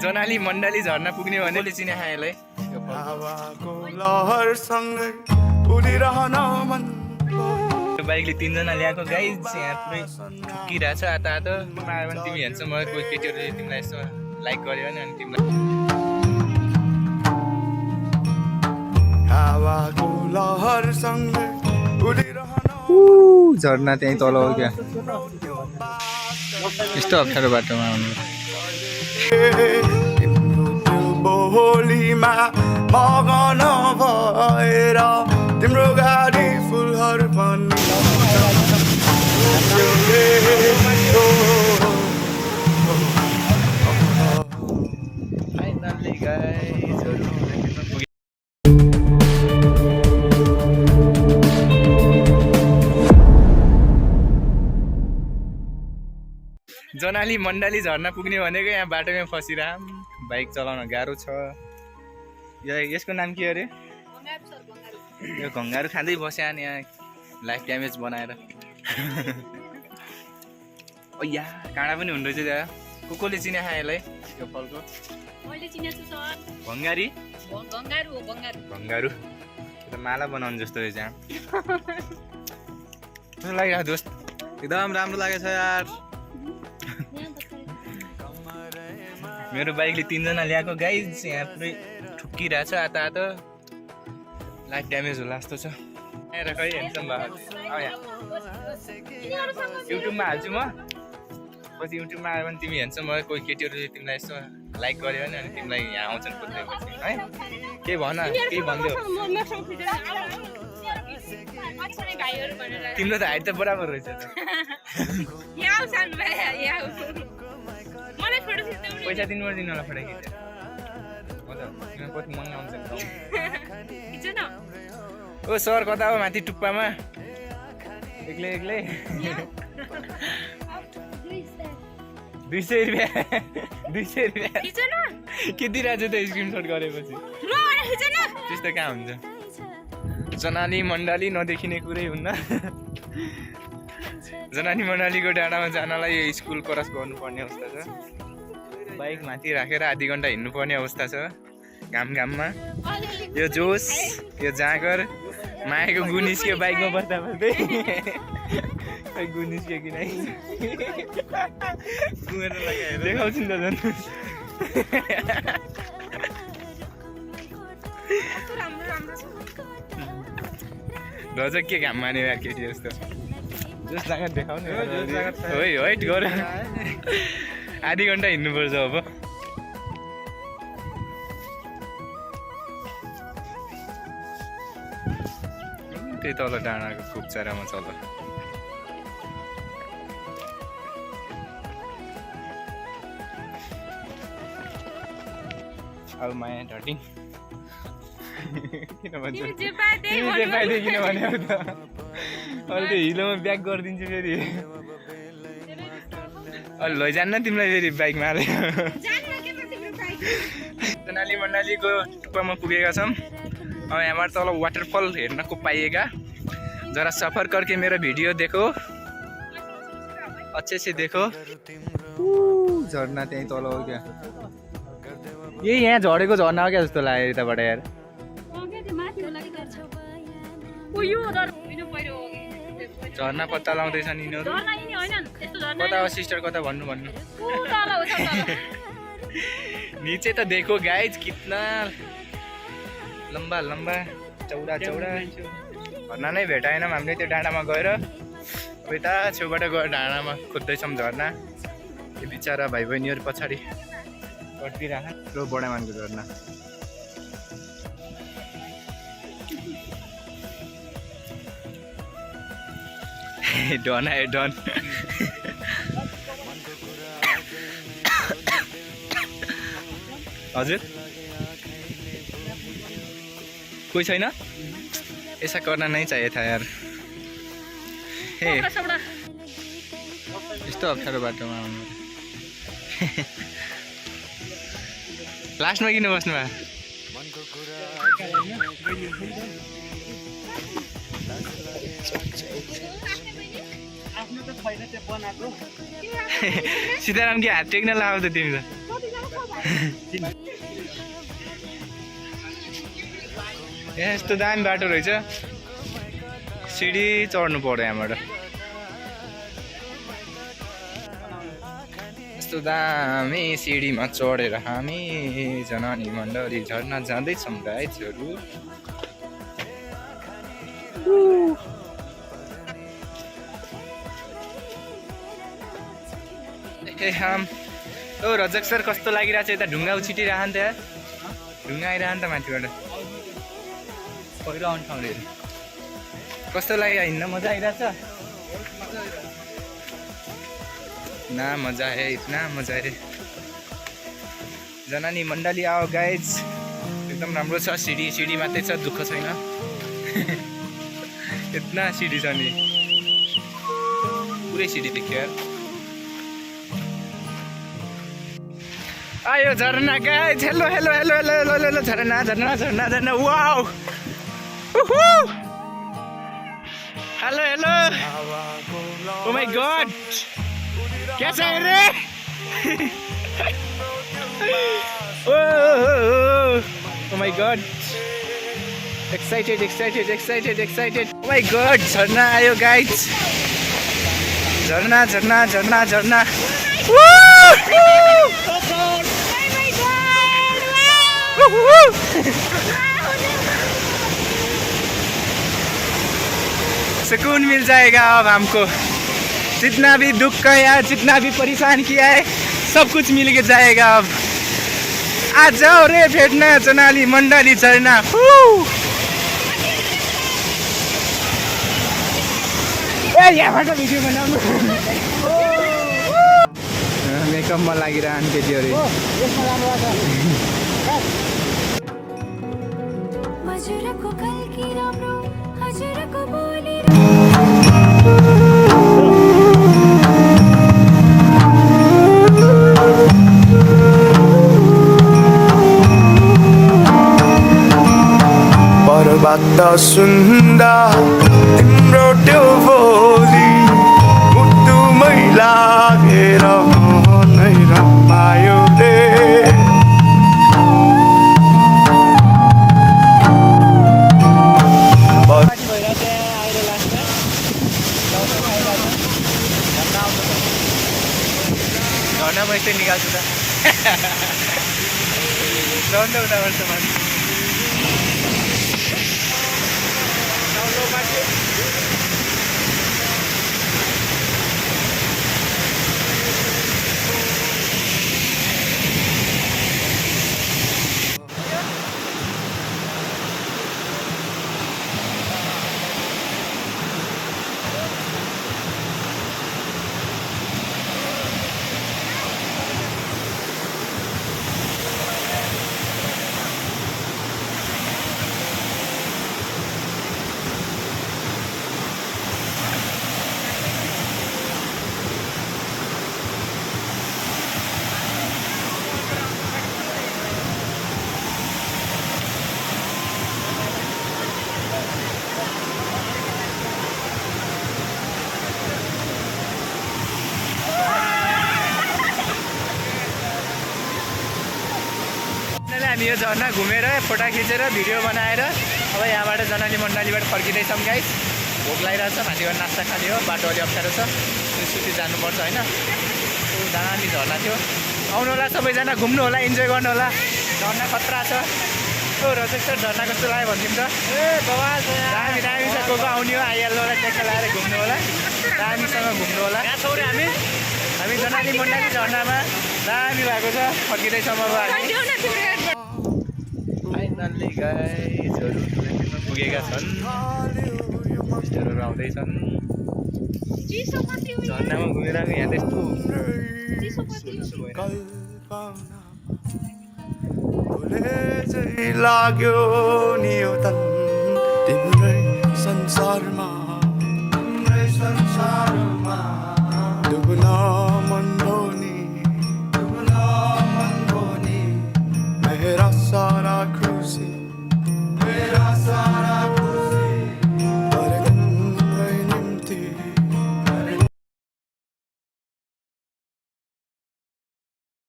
जनाली मण्डली झर्ना पुग्ने भनेले चिने खाएलाई बाइकले 3 जना ल्याएको गाइज यहाँ पुरै ठुकिरहेको छ आता आतो आयो भने तिमी हेर्छ म कोही केटीहरूले तिमीलाई यसो लाइक गर्यो भने अनि तिमीलाई झर्ना त्यहीँ तल हो क्या यस्तो अप्ठ्यारो बाटोमा आउनु बोलीमा मगन भएर तिम्रो गाडी फुलहरू पनि फाइनली गाइस जनाली मण्डली झर्ना पुग्ने भनेको यहाँ बाटोमै फसिराम बाइक चलाउन गाह्रो छ यसको नाम के अरे यो घङ्गाहरू खाँदै बस्या नि यहाँ लाइफ ड्यामेज बनाएर या काँडा पनि हुँदो रहेछ त्यहाँ कसले चिने खाएलाई यो फलको भङ्गारी भङ्गारू त्यो माला बनाउनु जस्तो रहेछ यहाँ लागिरहेको दोस्त एकदम राम्रो लागेछ यार मेरो बाइकले 3 जना ल्याएको गाइज यहाँ पुरै ठुकिरहेको छ आता आतो लाइफ ड्यामेज होला जस्तो छ यहाँ खै हेर्छौँ युट्युबमा हाल्छु म पछि युट्युबमा आयो भने तिमी हेर्छ म कोही केटीहरूले तिमीलाई यसो लाइक गर्यो भने अनि तिमीलाई यहाँ आउँछन् कुद्दै पछि है केही भन केही भनिदेऊ तिम्रो त हाइट त बराबर रहेछ पैसा दिनुपर्छ तिनीहरूलाई फटाइखिच कति महँगो आउँछ ओ सर कता हो माथि टुप्पामा एक्लै 200 रुपियाँ 200 रुपियाँ के दिइरहेको छ त स्क्रिनसट गरेपछि त्यस्तो कहाँ हुन्छ जनाली मण्डली नदेखिने कुरै हुन्न जनानी मण्डलीको डाँडामा जानलाई यो स्कुल क्रस गर्नुपर्ने अवस्था छ बाइक माथि राखेर आधी घन्टा हिँड्नुपर्ने अवस्था छ घाममा यो जोस यो जाँगर मायाको गुनिस्क्यो बाइकमा बस्दा बस्दै गुनिस्क्यो कि नै देखाउँछु नि त झन् रज के घाम माने यार केटी जस्तो जोस जाँगर देखाउने वेट गर आधी घन्टा हिँड्नुपर्छ अब त्यही तल डाँडाको खुप्चारामा चल अब माया ढटिङ किन भन्छ किन भने अब त अहिले त्यो हिलोमा ब्याक गरिदिन्छु फेरि अहिले लैजान्न तिमीलाई फेरि बाइकमा हाले जनाली मण्डलीको टुप्पामा पुगेका छौँ अब यहाँबाट तल वाटरफल हेर्नको पाइएगा जरा सफर करके मेरो भिडियो देखो अच्छे से देखो झर्ना त्यहीँ तल हो क्या यही यहाँ झरेको झर्ना हो क्या जस्तो लाग्यो यताबाट यार झर्ना पत्ता लाउँदैछन् यिनीहरू कता हो सिस्टर कता भन्नु नीचे त देखो गाइज कितना लम्बा चौडा झर्ना नै भेटाएनौँ हामीले त्यो डाँडामा गएर यता छेउबाट गएर डाँडामा खोज्दैछौँ झर्ना त्यो बिचरा भाइ बहिनीहरू पछाडि कटिरहेको बडामानको झर्ना डन आयो डन हजुर कोही छैन ऐसा करना नहीं चाहिए था यार हे यस्तो अप्ठ्यारो बाटोमा आउनु लास्टमा किन बस्नु भयो सीताराम के हात टेक्न लाउ त तिमी त यस्तो दामी बाटो रहेछ सिडी चढ्नु पर्यो यहाँबाट यस्तो दामी सिडीमा चढेर हामी जनानी मण्डली झर्ना जाँदैछौँ गाइजहरू ओ रजक सर कस्तो लागिरहेको छ यता ढुङ्गा उछिटिरह नि त यार ढुङ्गा आइरह नि त माथिबाट पहिरो आउने ठाउँहरू कस्तो लाग्यो हिँड्न मजा आइरहेछ ना मजा है इतना मजा है जनानी मण्डली आओ गाइज एकदम राम्रो छ सिडी मात्रै छ दुःख छैन इतना सिडी छ नि पुरै सिडी देख्यो यार आयो झरना guys hello hello hello hello hello hello झरना झरना झरना झरना wow hello hello oh my God क्या छ रे oh my God excited excited excited excited oh my God झरना आयो गाइज झरना झरना झरना झरना सुकून मिल जाएगा अब हमको जितना भी दुख किया जितना भी परेशान किया है सब कुछ मिल के जाएगा अब आ जाओ रे भेटना जनाली मण्डली झरना यहाँबाट भिडियो बनाउनु मेकअपमा लागिरहनु केटीहरू पर्वत सुन्दा तिम्रो त्यो बोली मुटुमै लागेर नै रमायो रे झर्ना म यस्तै निकाल्छु त उता गर्छ मान्छे हामी यो झर्ना घुमेर फोटो खिचेर भिडियो बनाएर अब यहाँबाट जनाली मण्डलीबाट फर्किँदैछौँ गाइस भोक लागिरहेको छ माथिबाट नास्ता खाने हो बाटो अलि अप्ठ्यारो छ सुति जानुपर्छ होइन दामी झर्ना थियो आउनु होला सबैजना घुम्नु होला इन्जोय गर्नु होला झर्ना खतरा छ ओ रजक सर झर्ना कस्तो लाग्यो भनिदिउँ त दामी दामी छ को आउने हो आइहाल्नु होला ट्याक्क लगाएर घुम्नु होला दामीसँग घुम्नु होला हामी जनाली मण्डली झर्नामा दामी भएको छ फर्किँदैछौँ अब फाइनल्ली गाइजहरू पुगेका छन् टुरिस्टहरू आउँदैछन् झर्नामा घुमेर यहाँ त्यस्तो लाग्यो नि यो तन तिम्रै संसारमा